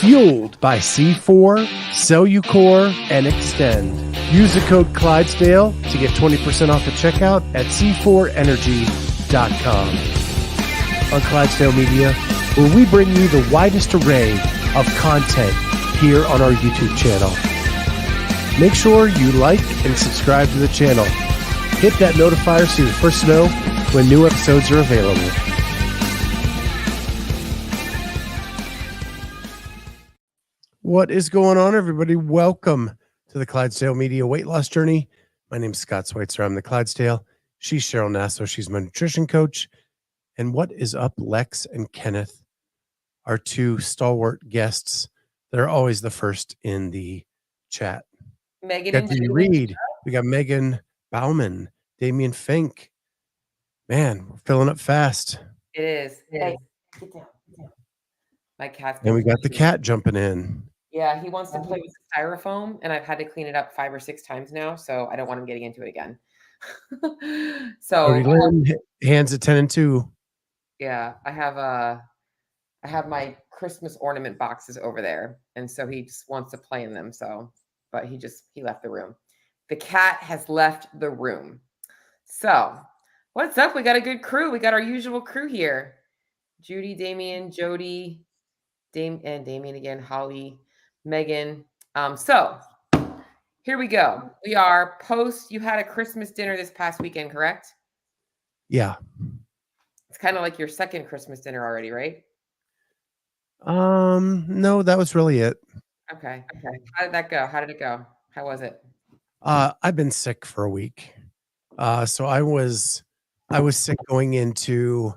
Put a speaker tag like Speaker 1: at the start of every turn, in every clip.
Speaker 1: Fueled by C4, Cellucor, and Extend. Use the code Clydesdale to get 20% off at checkout at c4energy.com. On Clydesdale Media, where we bring you the widest array of content here on our YouTube channel. Make sure you like and subscribe to the channel. Hit that notifier so you're the first to know when new episodes are available. What is going on, everybody? Welcome to the Clydesdale Media Weight Loss Journey. My name is Scott Schweitzer. I'm the Clydesdale. She's Cheryl Nasso. She's my nutrition coach. And what is up, Lex and Kenneth, our two stalwart guests that are always the first in the chat.
Speaker 2: Megan and
Speaker 1: Judy Reed. We got Megan Bauman, Damian Fink. Man, we're filling up fast.
Speaker 2: It is. Hey, get down. My cat's
Speaker 1: And we got the cat jumping in.
Speaker 2: Yeah, he wants to play with styrofoam, and I've had to clean it up 5 or 6 times now, so I don't want him getting into it again.
Speaker 1: Cody Lynn, hands at 10 and 2.
Speaker 2: Yeah, I have my Christmas ornament boxes over there, and so he just wants to play in them. So, but he left the room. The cat has left the room. So, what's up? We got a good crew. We got our usual crew here: Judy, Damian, Jody, and Damian again, Holly, Megan. So here we go. We are post. You had a Christmas dinner this past weekend, correct?
Speaker 1: Yeah.
Speaker 2: It's kind of like your second Christmas dinner already, right?
Speaker 1: No, that was really it.
Speaker 2: Okay. How did that go? How did it go? How was it?
Speaker 1: I've been sick for a week. So I was sick going into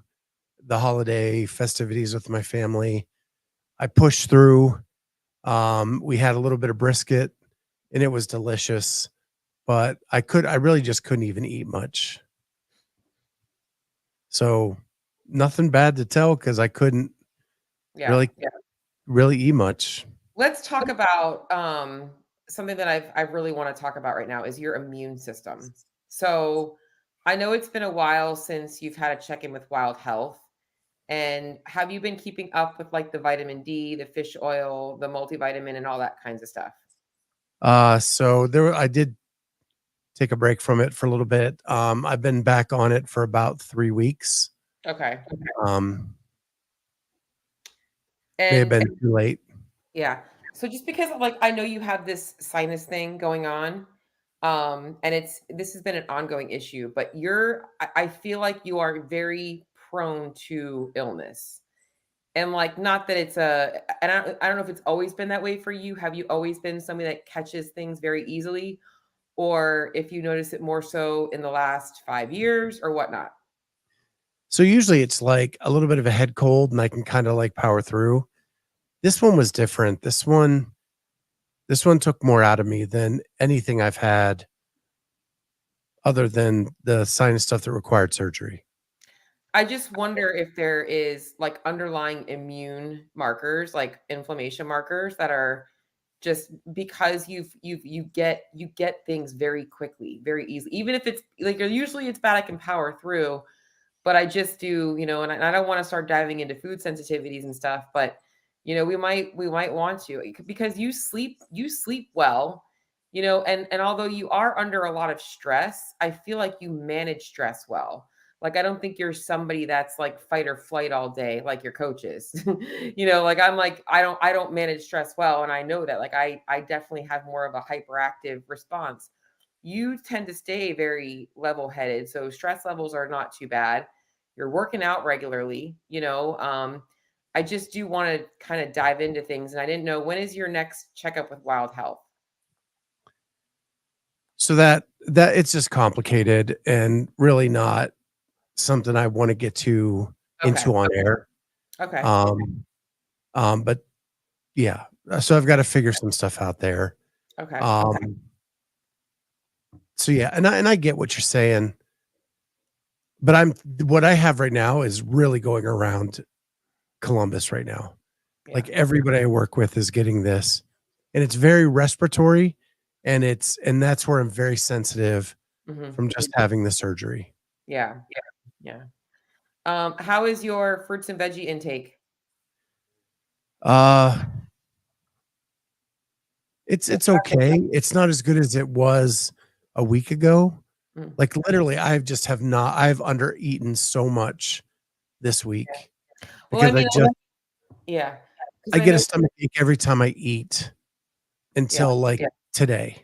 Speaker 1: the holiday festivities with my family. I pushed through. We had a little bit of brisket and it was delicious, but I really just couldn't even eat much. So nothing bad to tell because I couldn't really eat much.
Speaker 2: Let's talk about something that I really want to talk about right now is your immune system. So I know it's been a while since you've had a check-in with Wild Health. And have you been keeping up with like the vitamin D, the fish oil, the multivitamin, and all that kinds of stuff?
Speaker 1: So I did take a break from it for a little bit. I've been back on it for about 3 weeks.
Speaker 2: Okay.
Speaker 1: May have been too late.
Speaker 2: Yeah. So just because like I know you have this sinus thing going on, and this has been an ongoing issue, but I feel like you are very prone to illness. And like, not that it's and I don't know if it's always been that way for you. Have you always been somebody that catches things very easily? Or if you notice it more so in the last 5 years or whatnot?
Speaker 1: So usually it's like a little bit of a head cold and I can kind of like power through. This one was different. This one took more out of me than anything I've had other than the sinus stuff that required surgery.
Speaker 2: I just wonder if there is like underlying immune markers, like inflammation markers that are just because you get things very quickly, very easily. Even if it's like usually it's bad, I can power through, but I just do, and I don't want to start diving into food sensitivities and stuff, but we might want to, because you sleep well, and although you are under a lot of stress, I feel like you manage stress well. Like, I don't think you're somebody that's like fight or flight all day, like your coaches, like I'm like, I don't manage stress well. And I know that like, I definitely have more of a hyperactive response. You tend to stay very level-headed. So stress levels are not too bad. You're working out regularly, I just do want to kind of dive into things. And I didn't know, when is your next checkup with Wild Health?
Speaker 1: So that it's just complicated and really not something I want to get into on air.
Speaker 2: Okay.
Speaker 1: But yeah, so I've got to figure some stuff out there.
Speaker 2: Okay.
Speaker 1: So yeah, and I get what you're saying, but what I have right now is really going around Columbus right now. Yeah. Like everybody I work with is getting this, and it's very respiratory, and that's where I'm very sensitive from just having the surgery.
Speaker 2: Yeah. How is your fruits and veggie intake?
Speaker 1: It's okay. It's not as good as it was a week ago.
Speaker 2: Mm,
Speaker 1: Like literally, I've under eaten so much this week
Speaker 2: well, I
Speaker 1: because
Speaker 2: mean, yeah, because
Speaker 1: I
Speaker 2: I
Speaker 1: get a
Speaker 2: know,
Speaker 1: stomach ache every time I eat
Speaker 2: yeah.
Speaker 1: until like today.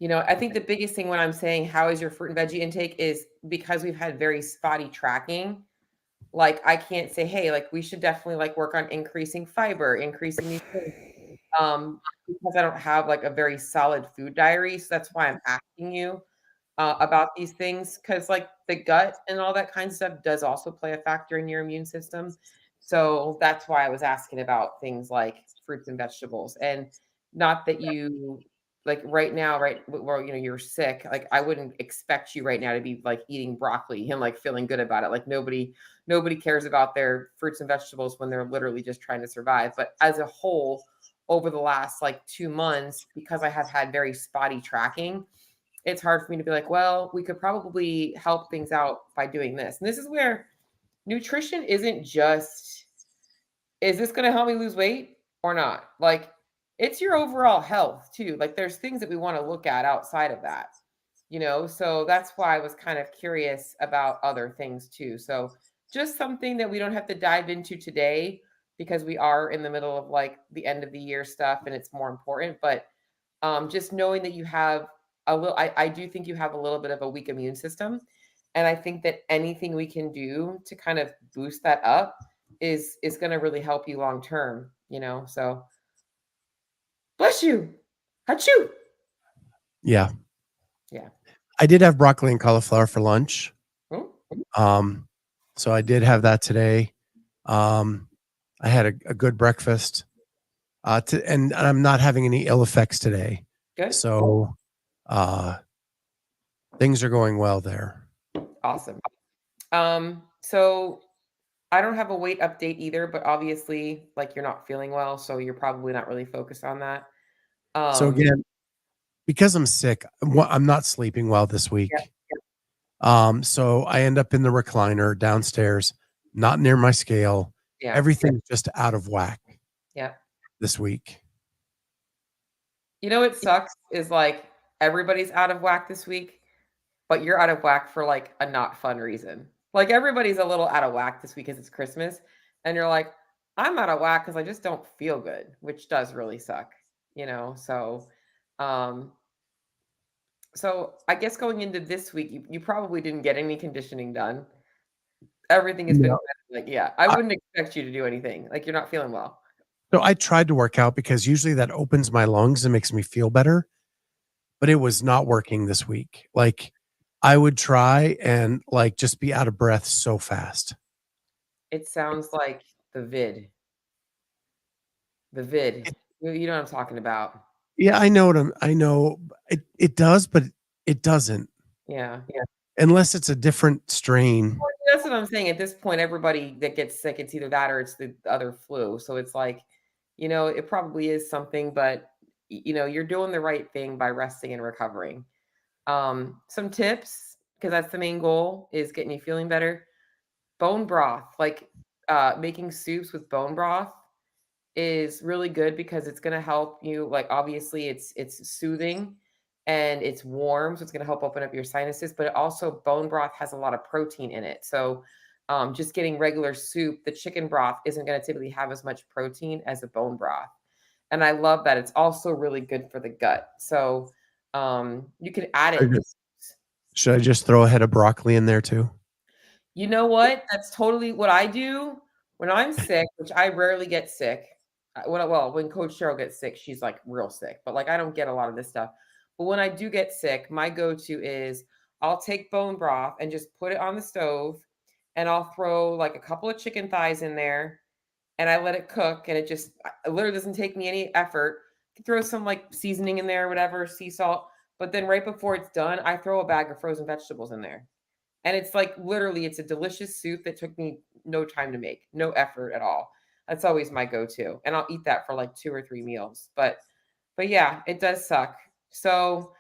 Speaker 2: I think the biggest thing when I'm saying, "How is your fruit and veggie intake?" is because we've had very spotty tracking. Like, I can't say, "Hey, like, we should definitely, like, work on increasing fiber, increasing these things," because I don't have, like, a very solid food diary, so that's why I'm asking you, about these things, because like, the gut and all that kind of stuff does also play a factor in your immune system. So, that's why I was asking about things like fruits and vegetables, and not that you like, right now, right, well, you're sick, like, I wouldn't expect you right now to be, like, eating broccoli and, like, feeling good about it, like, nobody cares about their fruits and vegetables when they're literally just trying to survive, but as a whole, over the last, like, 2 months, because I have had very spotty tracking, it's hard for me to be like, well, we could probably help things out by doing this. And this is where nutrition isn't just, is this going to help me lose weight or not? Like, it's your overall health too. Like, there's things that we want to look at outside of that, So that's why I was kind of curious about other things too. So, just something that we don't have to dive into today because we are in the middle of like the end of the year stuff and it's more important. But just knowing that you have I do think you have a little bit of a weak immune system. And I think that anything we can do to kind of boost that up is going to really help you long term. So bless you. Achoo.
Speaker 1: Yeah.
Speaker 2: Yeah.
Speaker 1: I did have broccoli and cauliflower for lunch.
Speaker 2: Mm,
Speaker 1: Um, so I did have that today. Um, I had a good breakfast. And I'm not having any ill effects today.
Speaker 2: good.
Speaker 1: So uh things are going well there.
Speaker 2: Awesome. So I don't have a weight update either, but obviously, like, you're not feeling well, so you're probably not really focused on that.
Speaker 1: So
Speaker 2: Um,
Speaker 1: again, because I'm sick, I'm not sleeping well this
Speaker 2: yeah,
Speaker 1: week. So I end up in the recliner downstairs, not near my scale.
Speaker 2: yeah,
Speaker 1: Everything's just out of whack
Speaker 2: yeah.
Speaker 1: this week.
Speaker 2: What sucks is like everybody's out of whack this week, but you're out of whack for like a not fun reason. Like everybody's a little out of whack this week because it's Christmas, and you're like, I'm out of whack because I just don't feel good, which does really suck. Um, so I guess going into this week, you probably didn't get any conditioning done. Everything has been
Speaker 1: No.
Speaker 2: like, yeah, I
Speaker 1: I,
Speaker 2: wouldn't expect you to do anything. Like, you're not feeling well.
Speaker 1: so I tried to work out because usually that opens my lungs and makes me feel better, but it was not working this week. Like I would try and like just be out of breath so fast.
Speaker 2: It sounds like the vid. The vid. You know what I'm talking about.
Speaker 1: Yeah, I know it does, but it doesn't
Speaker 2: Yeah.
Speaker 1: unless it's a different strain.
Speaker 2: Well, that's what I'm saying. At this point, everybody that gets sick, it's either that or it's the other flu. So it's like, it probably is something, but you're doing the right thing by resting and recovering. Some tips, because that's the main goal, is getting you feeling better. Bone broth, like making soups with bone broth is really good because it's going to help you, like, obviously it's soothing and it's warm, so it's going to help open up your sinuses, but it also, bone broth has a lot of protein in it. So just getting regular soup, the chicken broth isn't going to typically have as much protein as a bone broth. And I love that. It's also really good for the gut. So you can add it to.
Speaker 1: Should I just throw a head of broccoli in there too?
Speaker 2: You know what? That's totally what I do when I'm sick, which I rarely get sick. When Coach Cheryl gets sick, she's like real sick, but like I don't get a lot of this stuff. But when I do get sick, my go-to is I'll take bone broth and just put it on the stove, and I'll throw like a couple of chicken thighs in there, and I let it cook, and it literally doesn't take me any effort. Throw some like seasoning in there, whatever, sea salt. But then right before it's done, I throw a bag of frozen vegetables in there. And it's like literally, it's a delicious soup that took me no time to make, no effort at all. That's always my go-to. And I'll eat that for like 2 or 3 meals. But yeah, it does suck. So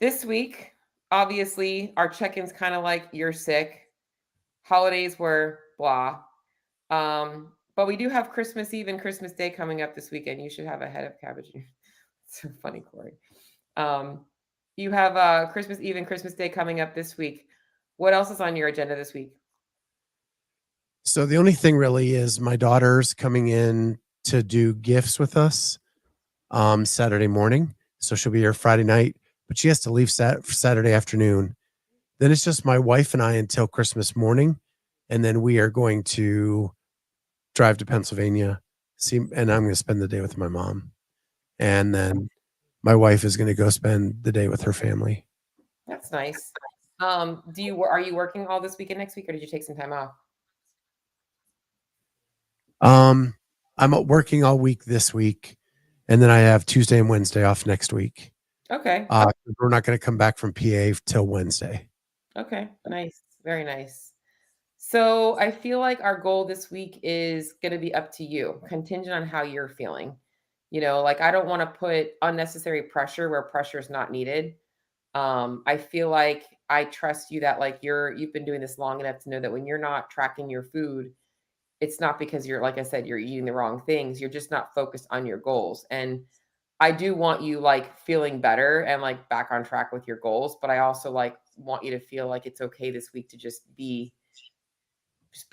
Speaker 2: this week, obviously, our check-in's kind of like you're sick. Holidays were blah. But we do have Christmas Eve and Christmas Day coming up this weekend. You should have a head of cabbage. It's so funny, Corey. Um, you have Christmas Eve and Christmas Day coming up this week. What else is on your agenda this week?
Speaker 1: So the only thing really is my daughter's coming in to do gifts with us Saturday morning. So she'll be here Friday night, but she has to leave Saturday afternoon. Then it's just my wife and I until Christmas morning. And then we are going to drive to Pennsylvania, and I'm going to spend the day with my mom. And then my wife is going to go spend the day with her family.
Speaker 2: That's nice. Are you working all this weekend next week, or did you take some time off?
Speaker 1: I'm working all week this week, and then I have Tuesday and Wednesday off next week.
Speaker 2: Okay.
Speaker 1: We're not going to come back from PA till Wednesday.
Speaker 2: Okay. Nice. Very nice. So I feel like our goal this week is going to be up to you, contingent on how you're feeling. Like I don't want to put unnecessary pressure where pressure is not needed. I feel like I trust you that like you've been doing this long enough to know that when you're not tracking your food, it's not because you're, like I said, you're eating the wrong things. You're just not focused on your goals. And I do want you like feeling better and like back on track with your goals, but I also like want you to feel like it's okay this week to just be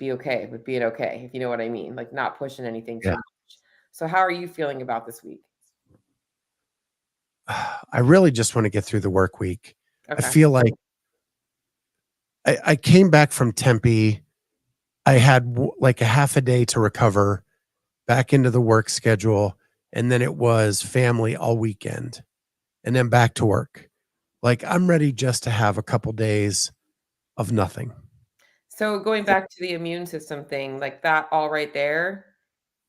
Speaker 2: okay with being okay, if you know what I mean, like not pushing anything too much. So how are you feeling about this week?
Speaker 1: I really just want to get through the work week. I
Speaker 2: Okay.
Speaker 1: feel like I came back from Tempe. I had like a half a day to recover back into the work schedule. And then it was family all weekend and then back to work. Like I'm ready just to have a couple days of nothing.
Speaker 2: So going back to the immune system thing, like that all right there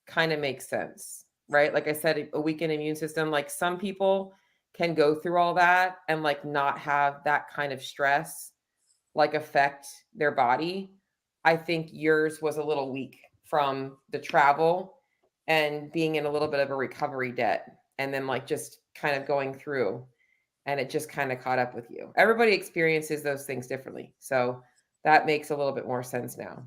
Speaker 2: kind of makes sense, right? Like I said, a weakened immune system, like some people can go through all that and like not have that kind of stress like affect their body. I think yours was a little weak from the travel and being in a little bit of a recovery debt and then like just kind of going through and it just kind of caught up with you. Everybody experiences those things differently. So that makes a little bit more sense now.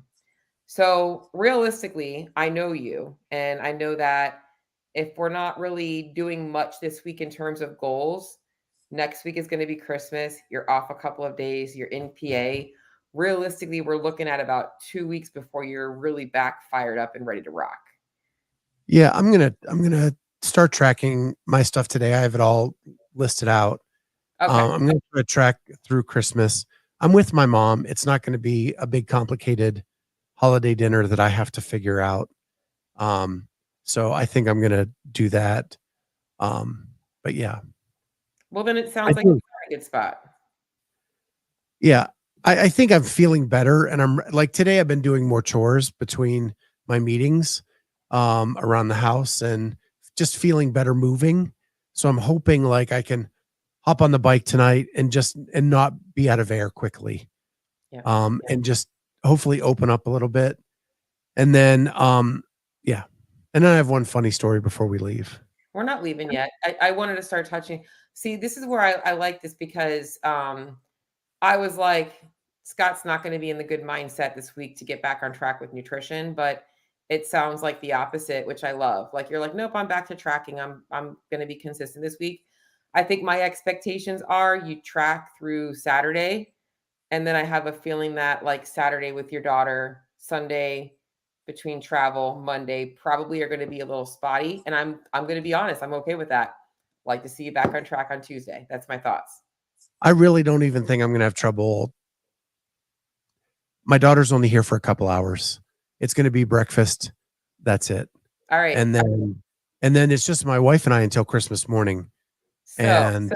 Speaker 2: So realistically, I know you, and I know that if we're not really doing much this week in terms of goals, next week is going to be Christmas. You're off a couple of days, you're in PA. Realistically, we're looking at about 2 weeks before you're really back fired up and ready to rock.
Speaker 1: Yeah, I'm gonna start tracking my stuff today. I have it all listed out.
Speaker 2: Okay.
Speaker 1: I'm gonna try to track through Christmas. I'm with my mom. It's not going to be a big complicated holiday dinner that I have to figure out. So I think I'm gonna do that. But yeah,
Speaker 2: Well, then it
Speaker 1: I
Speaker 2: sounds like you're
Speaker 1: think
Speaker 2: in a good spot.
Speaker 1: yeah, I think I'm feeling better, and I'm like today. I've been doing more chores between my meetings, around the house, and just feeling better moving. So I'm hoping like I can hop on the bike tonight and not be out of air quickly,
Speaker 2: Yeah.
Speaker 1: and just hopefully open up a little bit, and then yeah, and then I have one funny story before we leave.
Speaker 2: We're not leaving yet. I wanted to start touching. See, this is where I like this because I was like, Scott's not going to be in the good mindset this week to get back on track with nutrition, but it sounds like the opposite, which I love. Like you're like, nope, I'm back to tracking. I'm going to be consistent this week. I think my expectations are you track through Saturday, and then I have a feeling that like Saturday with your daughter, Sunday between travel, Monday probably are going to be a little spotty, and I'm going to be honest, I'm okay with that. Like to see you back on track on Tuesday. That's my thoughts.
Speaker 1: I really don't even think I'm gonna have trouble. My daughter's only here for a couple hours. It's gonna be breakfast. That's it.
Speaker 2: All right.
Speaker 1: And then it's just my wife and I until Christmas morning.
Speaker 2: So,
Speaker 1: And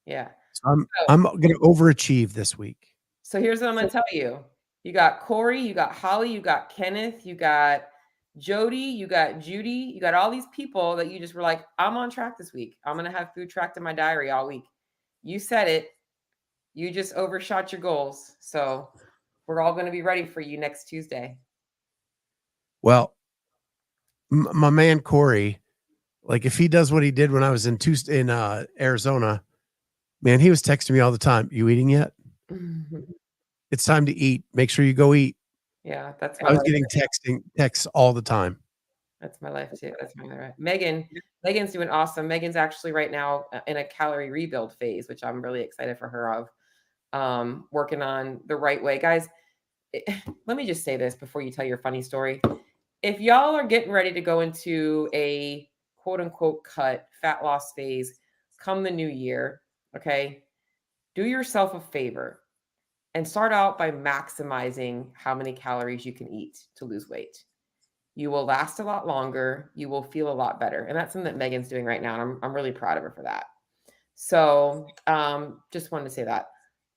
Speaker 2: yeah.
Speaker 1: so I'm
Speaker 2: So,
Speaker 1: I'm gonna overachieve this week.
Speaker 2: so here's what I'm going to tell you. You got Corey, you got Holly, you got Kenneth, you got Jody, you got Judy, you got all these people that you just were like, I'm on track this week. I'm going to have food tracked in my diary all week. You said it. You just overshot your goals. So we're all going to be ready for you next Tuesday.
Speaker 1: Well, my man Corey, like if he does what he did when I was in Arizona, man, he was texting me all the time. You eating yet? It's time to eat. Make sure you go eat.
Speaker 2: Yeah, that's
Speaker 1: I
Speaker 2: my
Speaker 1: was
Speaker 2: life.
Speaker 1: getting texts all the time.
Speaker 2: That's my life too. That's my life. Megan's doing awesome. Megan's actually right now in a calorie rebuild phase, which I'm really excited for her of. Working on the right way. Guys, let me just say this before you tell your funny story. If y'all are getting ready to go into a quote unquote cut fat loss phase come the new year, okay, do yourself a favor and start out by maximizing how many calories you can eat to lose weight. You will last a lot longer. You will feel a lot better. And that's something that Megan's doing right now. And I'm really proud of her for that. So just wanted to say that.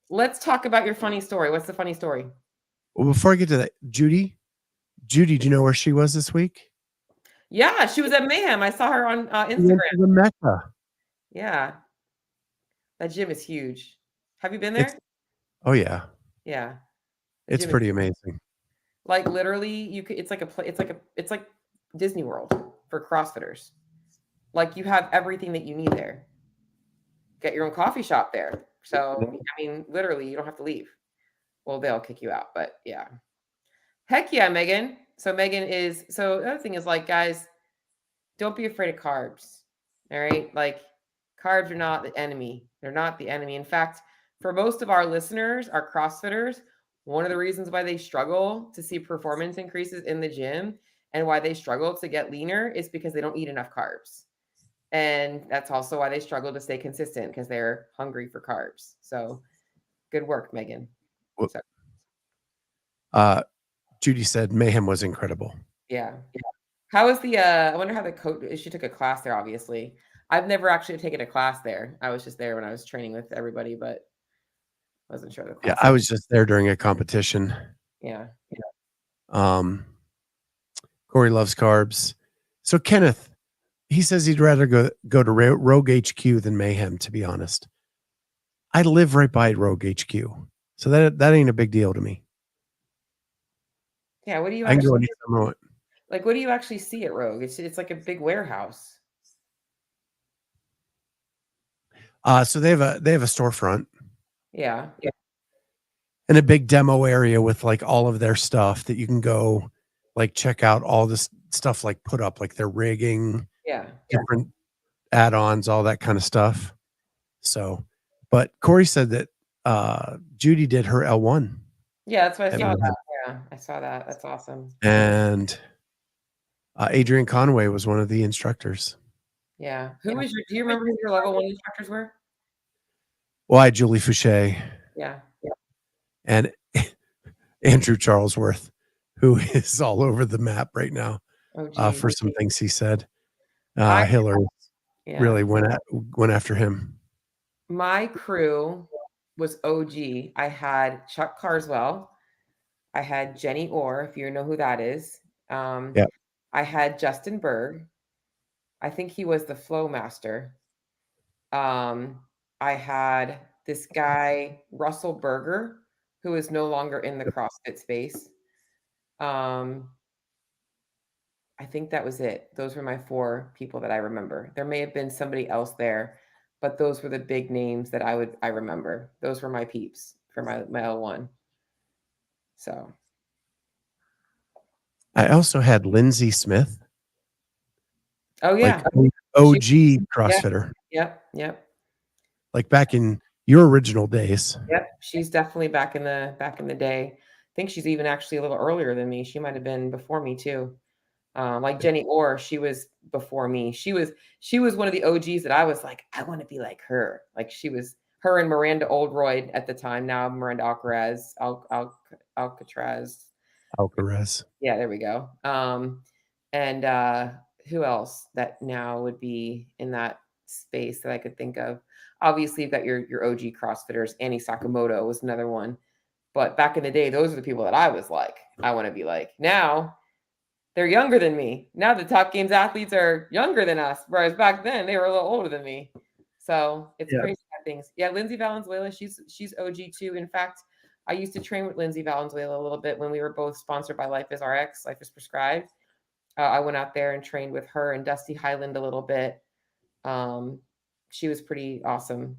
Speaker 2: Let's talk about your funny story. What's the funny story?
Speaker 1: Well, before I get to that, Judy, do you know where she was this week?
Speaker 2: Yeah, she was at Mayhem. I saw her on
Speaker 1: She went
Speaker 2: Instagram.
Speaker 1: to the Mecca.
Speaker 2: Yeah, that gym is huge. Have you been
Speaker 1: It's
Speaker 2: there?
Speaker 1: oh yeah,
Speaker 2: Yeah, the
Speaker 1: it's
Speaker 2: gym is
Speaker 1: pretty amazing.
Speaker 2: like literally you could. It's like Disney World for CrossFitters. Like you have everything that you need there. Get your own coffee shop there. So I mean, literally, you don't have to leave. Well, they'll kick you out, but yeah. Heck yeah, Megan. So the other thing is like, guys, don't be afraid of carbs. All right. Like carbs are not the enemy. They're not the enemy. In fact, for most of our listeners, our CrossFitters, one of the reasons why they struggle to see performance increases in the gym and why they struggle to get leaner is because they don't eat enough carbs. And that's also why they struggle to stay consistent because they're hungry for carbs. So good work, Megan.
Speaker 1: Well,
Speaker 2: So,
Speaker 1: Judy said Mayhem was incredible.
Speaker 2: yeah. How is the I wonder how the coach she took a class there, obviously. I've never actually taken a class there. I was just there when I was training with everybody, but wasn't sure the
Speaker 1: Yeah,
Speaker 2: class.
Speaker 1: I was just there during a competition.
Speaker 2: Yeah.
Speaker 1: Um, Corey loves carbs. So Kenneth, he says he'd rather go to Rogue HQ than Mayhem. To be honest, I live right by Rogue HQ, so that ain't a big deal to me.
Speaker 2: Yeah, what do you
Speaker 1: I can go
Speaker 2: actually
Speaker 1: anytime I want.
Speaker 2: like what do you actually see at Rogue? It's like a big warehouse.
Speaker 1: So they have a storefront
Speaker 2: Yeah.
Speaker 1: and a big demo area with like all of their stuff that you can go like check out all this stuff like put up like their rigging,
Speaker 2: Yeah.
Speaker 1: different add-ons, all that kind of stuff. So, but Corey said that Judy did her L1
Speaker 2: Yeah, that's what I
Speaker 1: at
Speaker 2: saw
Speaker 1: Mayhem.
Speaker 2: that. Yeah, I saw that. That's awesome.
Speaker 1: And Adrian Conway was one of the instructors.
Speaker 2: Yeah. Do you remember who your level 1 instructors were?
Speaker 1: Well, I had Julie Fouché
Speaker 2: Yeah.
Speaker 1: and Andrew Charlesworth, who is all over the map right now
Speaker 2: Oh geez.
Speaker 1: for some things he said.
Speaker 2: I
Speaker 1: Hillary
Speaker 2: yeah.
Speaker 1: really went after him.
Speaker 2: My crew was OG. I had Chuck Carswell. I had Jenny Orr, if you know who that is.
Speaker 1: Yeah.
Speaker 2: I had Justin Berg. I think he was the flow master. I had this guy, Russell Berger, who is no longer in the CrossFit space. Um, I think that was it. Those were my 4 people that I remember. There may have been somebody else there, but those were the big names that I remember. Those were my peeps for my L1. So,
Speaker 1: I also had Lindsay Smith,
Speaker 2: oh
Speaker 1: like
Speaker 2: yeah. She
Speaker 1: OG
Speaker 2: yeah,
Speaker 1: CrossFitter,
Speaker 2: yep.
Speaker 1: like back in your original days.
Speaker 2: Yep, she's definitely back in the day. I think she's even actually a little earlier than me. She might have been before me too. Like Jenny Orr, she was before me. She was one of the OGs that I was like, I want to be like her. Like she was her and Miranda Oldroyd at the time. Now Miranda Alcatraz.
Speaker 1: Alcaraz.
Speaker 2: Yeah, there we go. And who else that now would be in that space that I could think of? Obviously, you've got your OG CrossFitters. Annie Sakamoto was another one. But back in the day, those are the people that I was like, I want to be like. Now they're younger than me. Now the top games athletes are younger than us, whereas back then they were a little older than me. So it's
Speaker 1: Yeah.
Speaker 2: crazy things. Yeah, Lindsay Valenzuela, she's OG too. In fact, I used to train with Lindsay Valenzuela a little bit when we were both sponsored by Life is RX, Life is Prescribed. I went out there and trained with her and Dusty Highland a little bit. She was pretty awesome.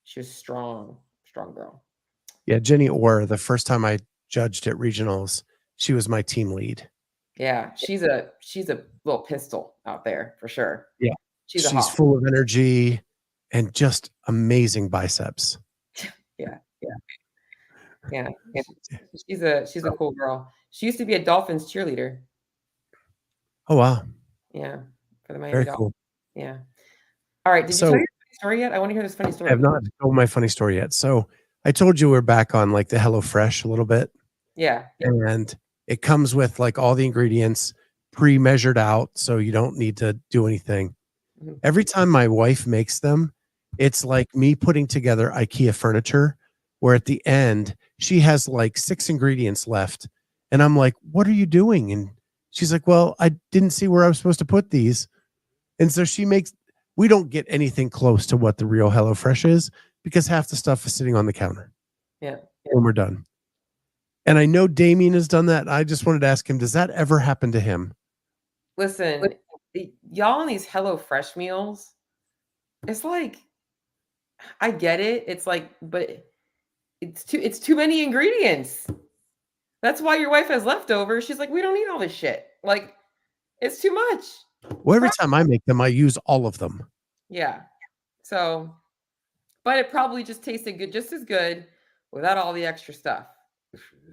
Speaker 2: She was strong girl.
Speaker 1: Yeah, Jenny Orr, the first time I judged at regionals, she was my team lead.
Speaker 2: Yeah, she's a little pistol out there for sure.
Speaker 1: Yeah.
Speaker 2: She's a
Speaker 1: She's
Speaker 2: hawk.
Speaker 1: full of energy and just amazing biceps.
Speaker 2: Yeah, yeah. She's a
Speaker 1: So,
Speaker 2: cool girl. She used to be a Dolphins cheerleader.
Speaker 1: oh wow,
Speaker 2: Yeah, for the Miami
Speaker 1: very
Speaker 2: Dolphins.
Speaker 1: cool.
Speaker 2: Yeah. All right, did you tell
Speaker 1: So
Speaker 2: your funny story yet? I wanna hear this funny
Speaker 1: I have
Speaker 2: story.
Speaker 1: not told my funny story yet. So I told you we're back on like the HelloFresh a little bit,
Speaker 2: Yeah.
Speaker 1: and it comes with like all the ingredients pre-measured out, so you don't need to do anything.
Speaker 2: Mhm.
Speaker 1: Every time my wife makes them, it's like me putting together IKEA furniture, where at the end she has like 6 ingredients left, and I'm like, "What are you doing?" And she's like, "Well, I didn't see where I was supposed to put these." And so she makes we don't get anything close to what the real HelloFresh is because half the stuff is sitting on the counter
Speaker 2: Yeah.
Speaker 1: when we're done. And I know Damien has done that. I just wanted to ask him, does that ever happen to him?
Speaker 2: Listen, y'all on these HelloFresh meals, it's like I get it. It's like, but it's too many ingredients. That's why your wife has leftovers. She's like, we don't need all this shit. Like, it's too much.
Speaker 1: Well, every time I make them, I use all of them.
Speaker 2: Yeah. So, but it probably just tasted good, just as good without all the extra stuff.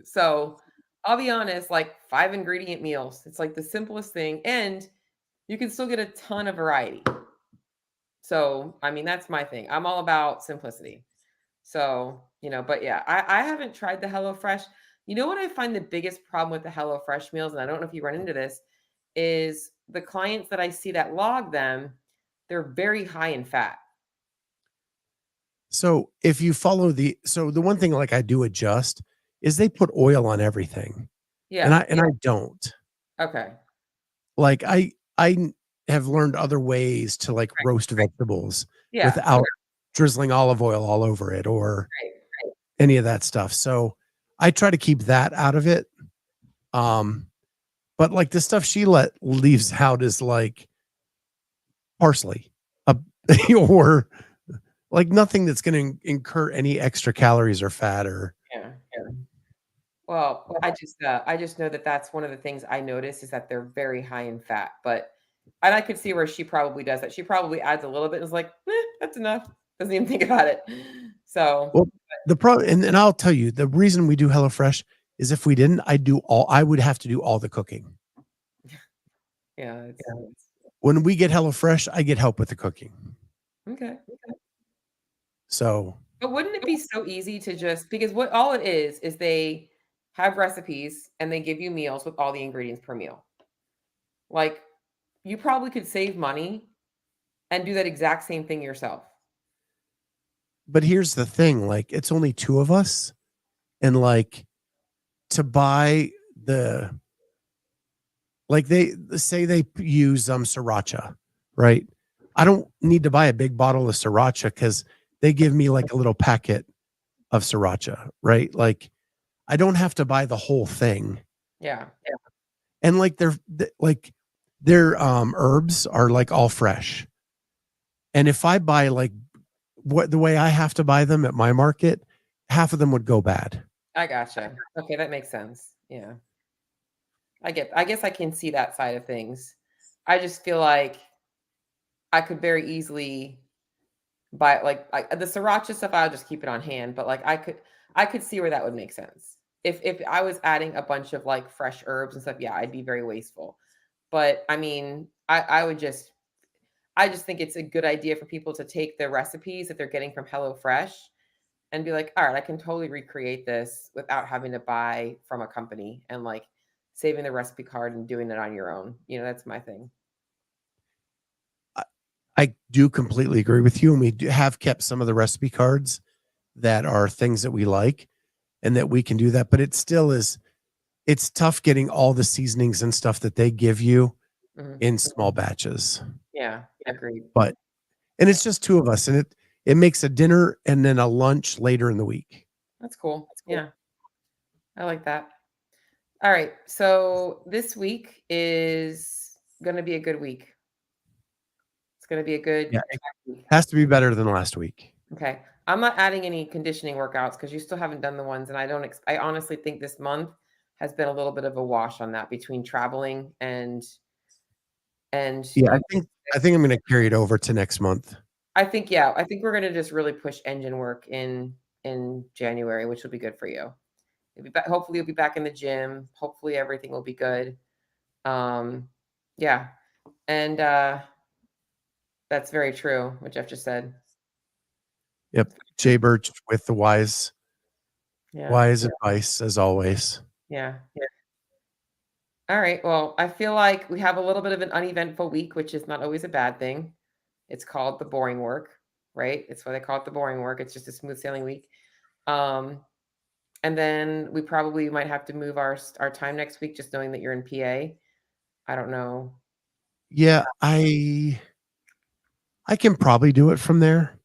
Speaker 2: So, I'll be honest, like 5 ingredient meals. It's like the simplest thing. And you can still get a ton of variety. So, I mean, that's my thing. I'm all about simplicity. So, but yeah, I haven't tried the HelloFresh. You know what I find the biggest problem with the HelloFresh meals, and I don't know if you run into this, is the clients that I see that log them, they're very high in fat.
Speaker 1: So if you follow the one thing like I do adjust is they put oil on everything. And
Speaker 2: Yeah.
Speaker 1: I don't.
Speaker 2: Okay.
Speaker 1: Like I have learned other ways to like
Speaker 2: Right.
Speaker 1: roast vegetables
Speaker 2: Yeah.
Speaker 1: without drizzling olive oil all over it or
Speaker 2: Right.
Speaker 1: any of that stuff. So I try to keep that out of it. Um, but like the stuff she leaves out is like parsley, uh, or like nothing that's going to incur any extra calories or fat or
Speaker 2: Yeah. Well, I just know that that's one of the things I notice is that they're very high in fat, but and I could see where she probably does that. She probably adds a little bit and is like, that's enough. Doesn't even think about it. So,
Speaker 1: well the problem and I'll tell you the reason we do HelloFresh is if we didn't I would have to do all the cooking.
Speaker 2: yeah, it's
Speaker 1: When we get HelloFresh, I get help with the cooking.
Speaker 2: okay.
Speaker 1: So
Speaker 2: But wouldn't it be so easy to just because what all it is they have recipes and they give you meals with all the ingredients per meal. Like you probably could save money and do that exact same thing yourself.
Speaker 1: but here's the thing, like it's only two of us and like to buy the like they say they use sriracha, right? I don't need to buy a big bottle of sriracha because they give me like a little packet of sriracha, right? Like I don't have to buy the whole thing.
Speaker 2: Yeah.
Speaker 1: And like their herbs are like all fresh. And if I buy like what the way I have to buy them at my market, half of them would go bad.
Speaker 2: I gotcha. Okay, that makes sense. Yeah. I guess I can see that side of things. I just feel like I could very easily buy the sriracha stuff, I'll just keep it on hand, but like I could see where that would make sense. If I was adding a bunch of like fresh herbs and stuff, yeah, I'd be very wasteful. But I mean, I just think it's a good idea for people to take the recipes that they're getting from HelloFresh and be like, all right, I can totally recreate this without having to buy from a company and like saving the recipe card and doing it on your own. That's my thing.
Speaker 1: I, I do completely agree with you. And we have kept some of the recipe cards that are things that we like and that we can do that. But it still is, it's tough getting all the seasonings and stuff that they give you
Speaker 2: Mhm.
Speaker 1: in small batches.
Speaker 2: Yeah, agreed.
Speaker 1: But, and it's just two of us and it makes a dinner and then a lunch later in the week.
Speaker 2: That's cool. Yeah, I like that. All right. So this week is going to be a good week. It's going to be a good
Speaker 1: Yeah. It
Speaker 2: week.
Speaker 1: has to be better than last week.
Speaker 2: Okay. I'm not adding any conditioning workouts because you still haven't done the ones. And I don't, I honestly think this month has been a little bit of a wash on that between traveling and
Speaker 1: Yeah, I think I'm gonna carry it over to next month.
Speaker 2: I think, yeah, I think we're gonna just really push engine work in January, which will be good for you. You'll be back, hopefully you'll be back in the gym. Hopefully everything will be good. Um, yeah. And that's very true, what Jeff just said.
Speaker 1: Yep. Jay Birch with the wise
Speaker 2: Yeah.
Speaker 1: wise advice as always.
Speaker 2: Yeah. Yeah. All right. Well, I feel like we have a little bit of an uneventful week, which is not always a bad thing. It's called the boring work, right? It's why they call it the boring work. It's just a smooth sailing week. Um, and then we probably might have to move our time next week, just knowing that you're in PA. I don't know.
Speaker 1: Yeah, I can probably do it from there.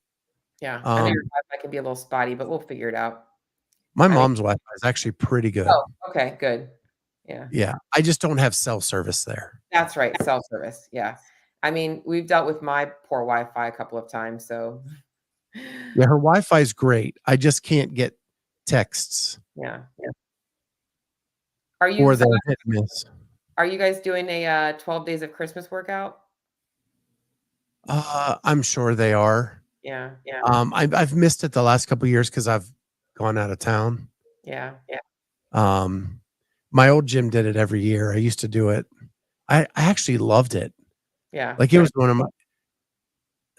Speaker 2: Yeah, I know your
Speaker 1: Um,
Speaker 2: Wi-Fi can be a little spotty, but we'll figure it out.
Speaker 1: my
Speaker 2: I mean,
Speaker 1: mom's Wi-Fi is actually pretty good.
Speaker 2: oh, okay, good. Yeah,
Speaker 1: Yeah, I just don't have cell service there.
Speaker 2: that's right, cell service. Yeah, I mean, we've dealt with my poor Wi-Fi a couple of times, so
Speaker 1: Yeah, her Wi-Fi is great. I just can't get texts
Speaker 2: yeah. Yeah. Are you
Speaker 1: or
Speaker 2: so
Speaker 1: they're hit and miss.
Speaker 2: are you guys doing a 12 days of Christmas workout?
Speaker 1: I'm sure they are.
Speaker 2: Yeah, yeah,
Speaker 1: I've missed it the last couple of years because I've gone out of town.
Speaker 2: yeah, yeah,
Speaker 1: Um, my old gym did it every year. I used to do it. I actually loved it.
Speaker 2: yeah,
Speaker 1: Like it was one of my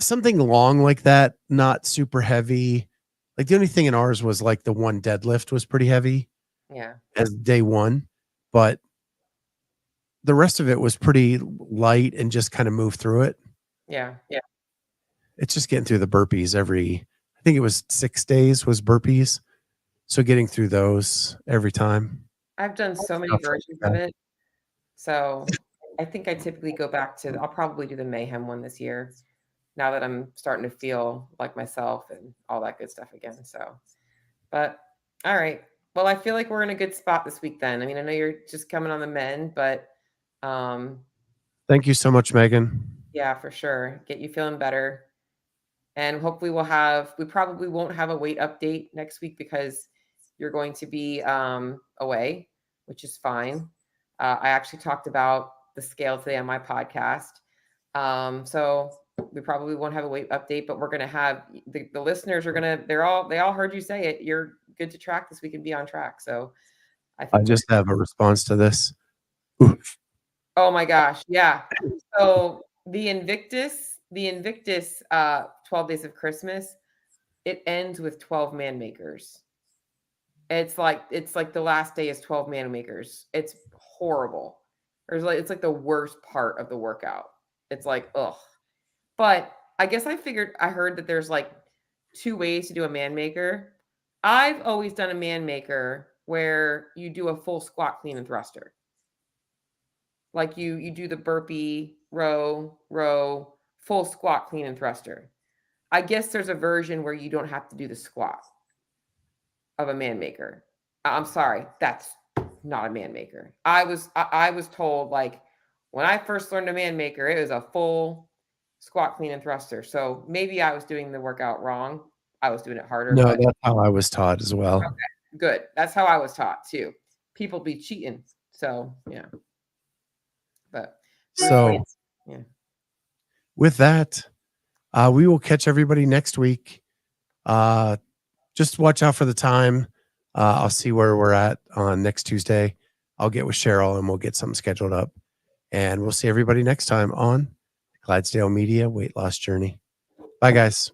Speaker 1: something long like that, not super heavy. Like the only thing in ours was like the one deadlift was pretty heavy
Speaker 2: yeah,
Speaker 1: as day one, but the rest of it was pretty light and just kind of move through it.
Speaker 2: yeah, yeah.
Speaker 1: It's just getting through the burpees I think it was 6 days was burpees. So getting through those every time.
Speaker 2: I've done so many
Speaker 1: Stuff like
Speaker 2: versions of
Speaker 1: that.
Speaker 2: it, so I think I typically go back to. I'll probably do the mayhem one this year. Now that I'm starting to feel like myself and all that good stuff again. So, but all right. Well, I feel like we're in a good spot this week then. I mean, I know you're just coming on the mend, but um
Speaker 1: Thank you so much, Megan.
Speaker 2: yeah, for sure. Get you feeling better. And hopefully we probably won't have a weight update next week because you're going to be away, which is fine. I actually talked about the scale today on my podcast. So we probably won't have a weight update, but we're going to have the listeners are going to, they all heard you say it. You're good to track this week and be on track. So I
Speaker 1: I
Speaker 2: think we're,
Speaker 1: just have a response to this. Oof.
Speaker 2: oh my gosh. Yeah. So the Invictus 12 days of Christmas, it ends with 12 man makers. It's like the last day is 12 man makers. It's horrible. It's like the worst part of the workout. It's like, ugh. But I guess I heard that there's like two ways to do a man maker. I've always done a man maker where you do a full squat, clean, and thruster. Like you do the burpee, row, full squat, clean, and thruster. I guess there's a version where you don't have to do the squat of a man maker. I'm sorry, that's not a man maker. I was told like when I first learned a man maker, it was a full squat, clean, and thruster. So maybe I was doing the workout wrong. I was doing it harder,
Speaker 1: No,
Speaker 2: but
Speaker 1: that's how I was taught as well.
Speaker 2: good. That's how I was taught too. People be cheating. So yeah. But
Speaker 1: So
Speaker 2: yeah.
Speaker 1: with that, we will catch everybody next week. Just watch out for the time. I'll see where we're at on next Tuesday. I'll get with Cheryl and we'll get something scheduled up. And we'll see everybody next time on Clydesdale Media Weight Loss Journey. Bye, guys.